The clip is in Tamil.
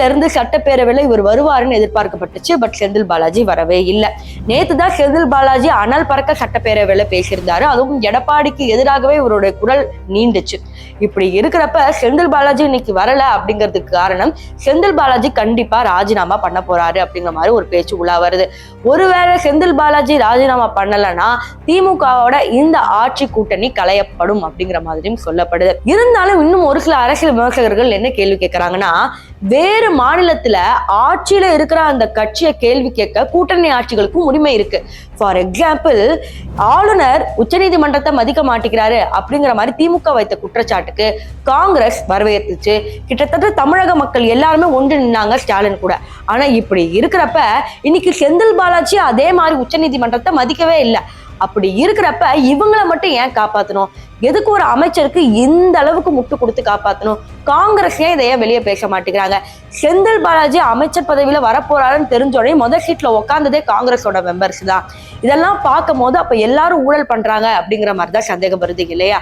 அப்பையில இருந்து சட்டப்பேரவையில இவர் வருவாருன்னு எதிர்பார்க்கப்பட்டுச்சு. பட் செந்தில் பாலாஜி வரவே இல்லை. நேத்துதான் செந்தில் பாலாஜி அனல் பறக்க சட்டப்பேரவையில பேசியிருந்தாரு. அதுவும் எடப்பாடிக்கு எதிராகவே இவருடைய குரல் நீண்டுச்சு. இப்படி இருக்கிறப்ப செந்தில் பாலாஜி இன்னைக்கு வரல அப்படிங்கிறதுக்கு காரணம் செந்தில் பாலாஜி கண்டிப்பா ராஜினாமா பண்ண போறாரு அப்படிங்கிற மாதிரி ஒரு பேச்சு உலா வருது. ஒருவேளை செந்தில் பாலாஜி ராஜினாமா பண்ணலன்னா திமுகவோட இந்த ஆட்சி கூட்டணி களையப்படும் அப்படிங்கிற மாதிரியும் சொல்லப்படுது. இருந்தாலும் இன்னும் ஒரு சில அரசியல் விமர்சகர்கள் என்ன கேள்வி கேட்கறாங்கன்னா, வேறு மாநிலத்துல ஆட்சியில இருக்கிற அந்த கட்சியை கேள்வி கேட்க கூட்டணி ஆட்சிகளுக்கும் உரிமை இருக்கு. ஃபார் எக்ஸாம்பிள், ஆளுநர் உச்சநீதிமன்றத்தை மதிக்க மாட்டேங்கிறாரு அப்படிங்கிற மாதிரி திமுக வைத்த குற்றச்சாட்டுக்கு காங்கிரஸ் வரவேற்றுச்சு. கிட்டத்தட்ட தமிழக மக்கள் எல்லாருமே ஒன்று நின்னாங்க ஸ்டாலின் கூட. ஆனா இப்படி இருக்கிறப்ப இன்னைக்கு செந்தில் பாலாஜி அதே மாதிரி உச்சநீதிமன்றத்தை மதிக்கவே இல்லை. அப்படி இருக்கிறப்ப இவங்களை மட்டும் ஏன் காப்பாற்றணும்? எதுக்கு ஒரு அமைச்சருக்கு இந்த அளவுக்கு முட்டு கொடுத்து காப்பாற்றணும்? காங்கிரஸ் ஏன் இதையே வெளியே பேச மாட்டேங்கிறாங்க? செந்தில் பாலாஜி அமைச்சர் பதவியில வரப்போறாருன்னு தெரிஞ்சோடனே முதல் சீட்ல உட்காந்ததே காங்கிரஸோட மெம்பர்ஸ் தான். இதெல்லாம் பார்க்கும் போது அப்ப எல்லாரும் ஊழல் பண்றாங்க அப்படிங்கிற மாதிரி தான் சந்தேகம் வருது இல்லையா?